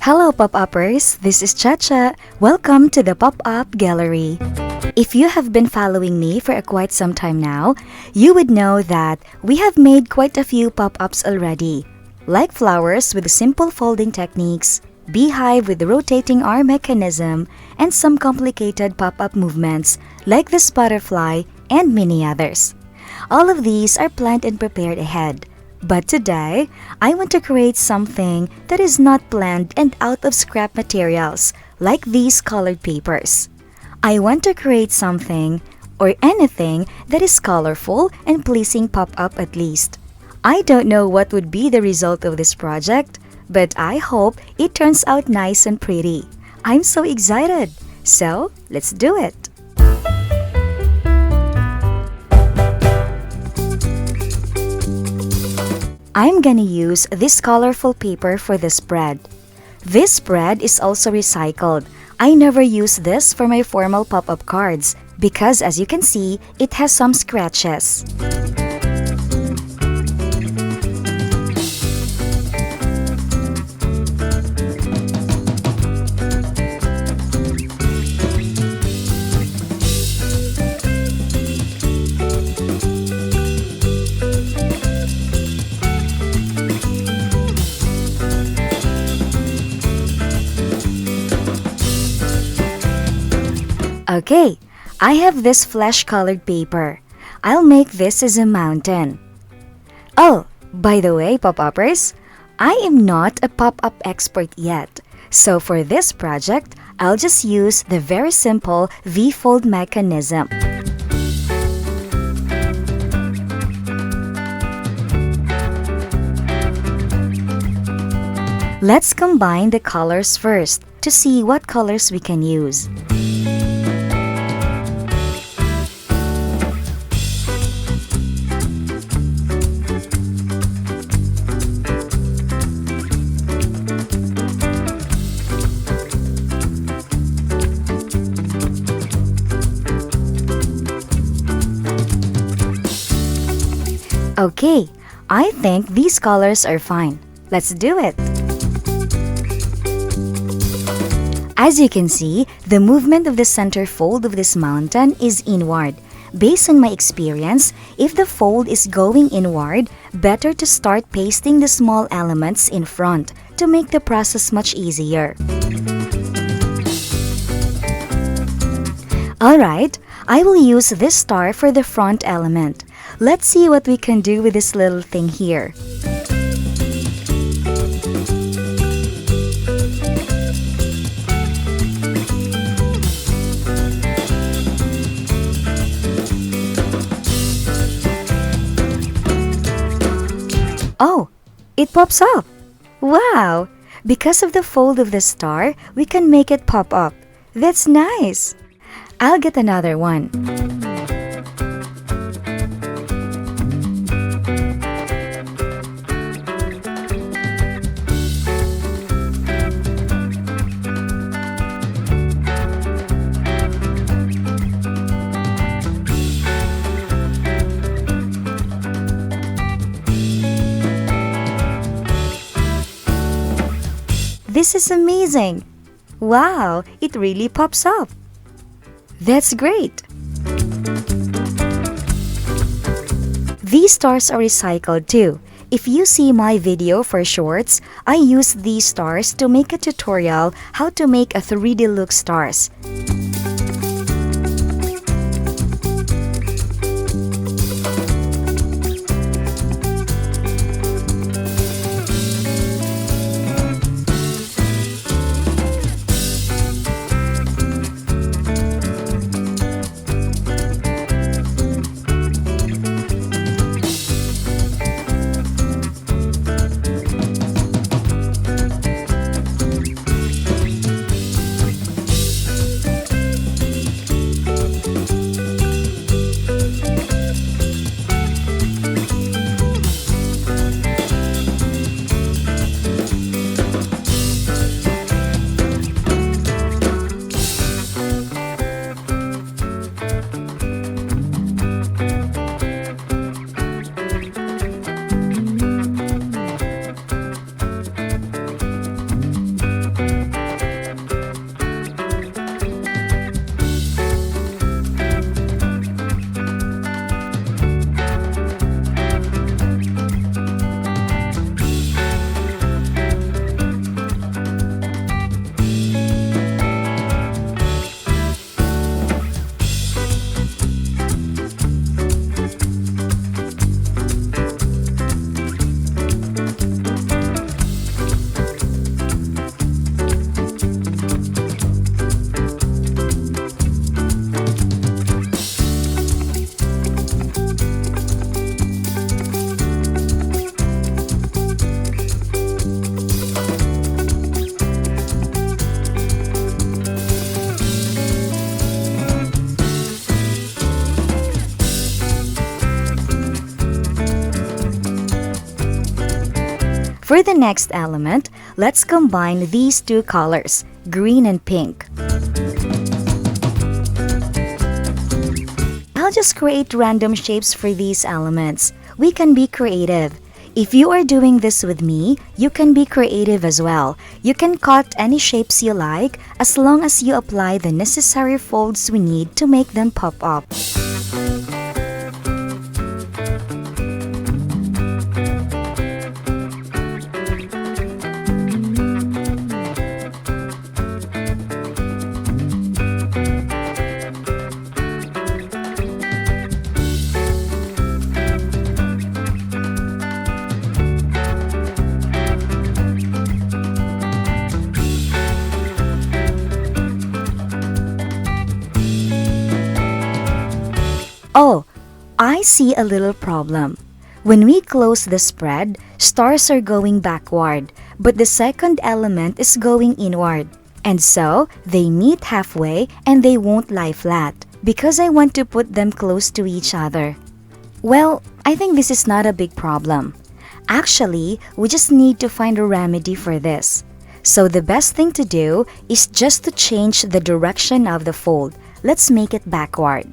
Hello Pop-Uppers, this is Chacha. Welcome to the Pop-Up Gallery. If you have been following me for quite some time now, you would know that we have made quite a few pop-ups already, like flowers with simple folding techniques, beehive with the rotating arm mechanism, and some complicated pop-up movements like this butterfly and many others. All of these are planned and prepared ahead. But today, I want to create something that is not planned and out of scrap materials, like these colored papers. I want to create something or anything that is colorful and pleasing pop-up at least. I don't know what would be the result of this project, but I hope it turns out nice and pretty. I'm so excited! So, let's do it! I'm gonna use this colorful paper for the spread. This spread is also recycled. I never use this for my formal pop-up cards because as you can see, it has some scratches. Okay, I have this flesh-colored paper. I'll make this as a mountain. Oh, by the way, Pop-Uppers, I am not a pop-up expert yet. So for this project, I'll just use the very simple V-fold mechanism. Let's combine the colors first to see what colors we can use. Okay, I think these colors are fine. Let's do it! As you can see, the movement of the center fold of this mountain is inward. Based on my experience, if the fold is going inward, better to start pasting the small elements in front to make the process much easier. Alright, I will use this star for the front element. Let's see what we can do with this little thing here. Oh, it pops up! Wow! Because of the fold of the star, we can make it pop up. That's nice! I'll get another one. This is amazing! Wow, it really pops up! That's great! These stars are recycled too. If you see my video for shorts, I use these stars to make a tutorial how to make a 3D look stars. For the next element, let's combine these two colors, green and pink. I'll just create random shapes for these elements. We can be creative. If you are doing this with me, you can be creative as well. You can cut any shapes you like as long as you apply the necessary folds we need to make them pop up. Oh, I see a little problem. When we close the spread, stars are going backward, but the second element is going inward. And so, they meet halfway and they won't lie flat, because I want to put them close to each other. Well, I think this is not a big problem. Actually, we just need to find a remedy for this. So the best thing to do is just to change the direction of the fold. Let's make it backward.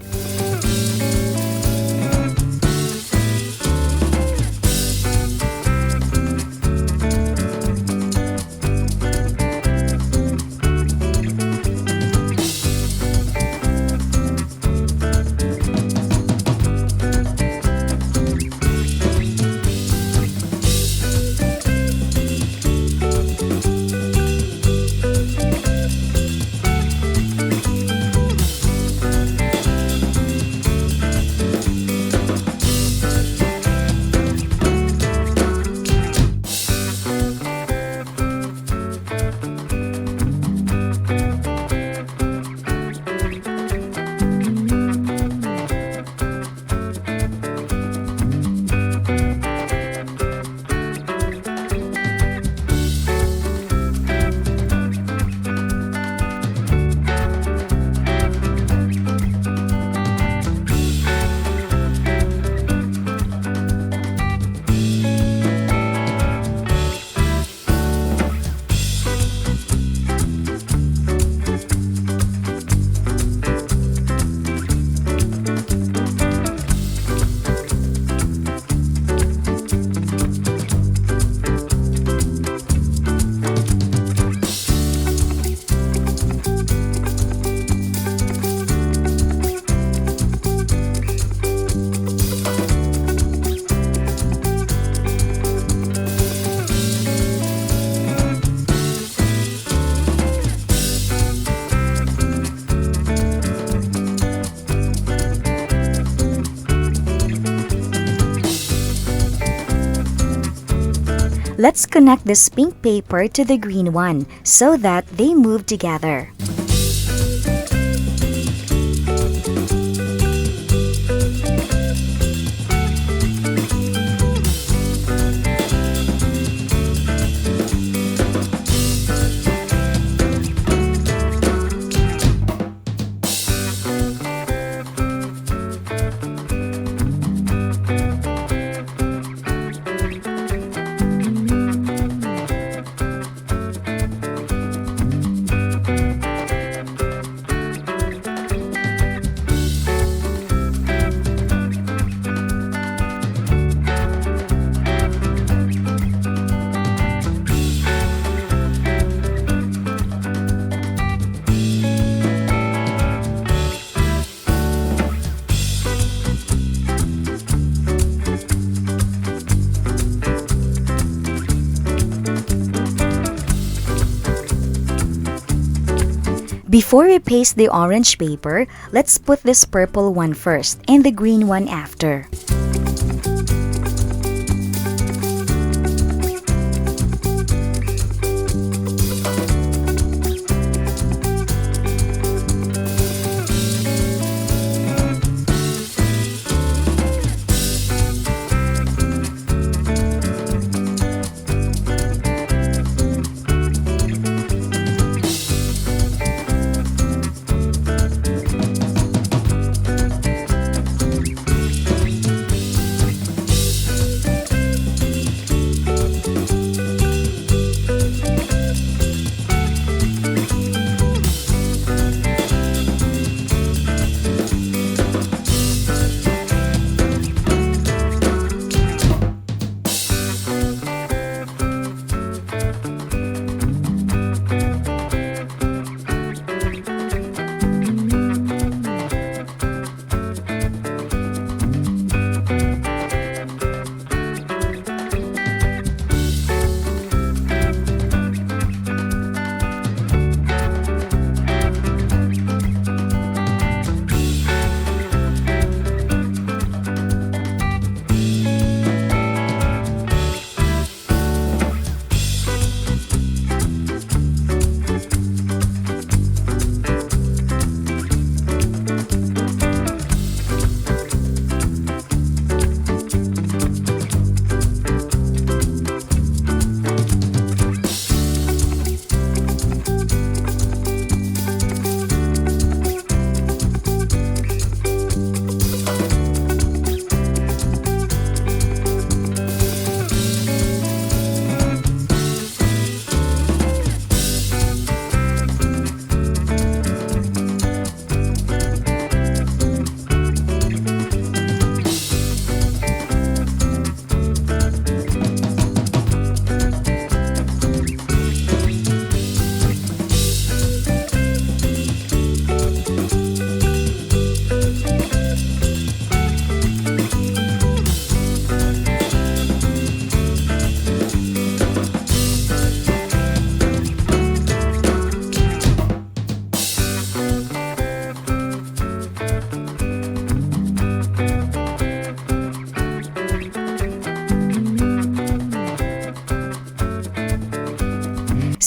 Let's connect this pink paper to the green one so that they move together. Before we paste the orange paper, let's put this purple one first and the green one after.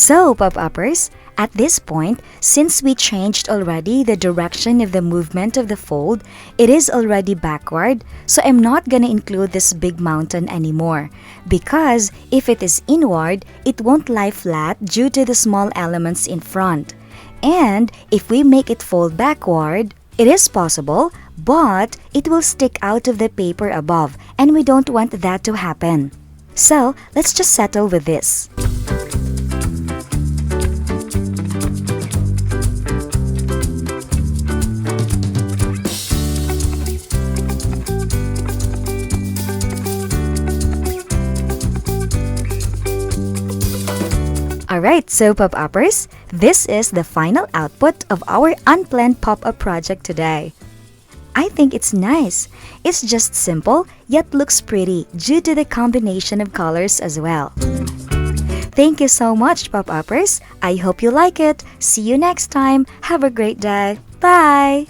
So, pop-uppers, at this point, since we changed already the direction of the movement of the fold, it is already backward, so I'm not gonna include this big mountain anymore. Because if it is inward, it won't lie flat due to the small elements in front. And if we make it fold backward, it is possible, but it will stick out of the paper above, and we don't want that to happen. So, let's just settle with this. Alright, so pop-uppers, this is the final output of our unplanned pop-up project today. I think it's nice. It's just simple, yet looks pretty due to the combination of colors as well. Thank you so much, pop-uppers. I hope you like it. See you next time. Have a great day. Bye!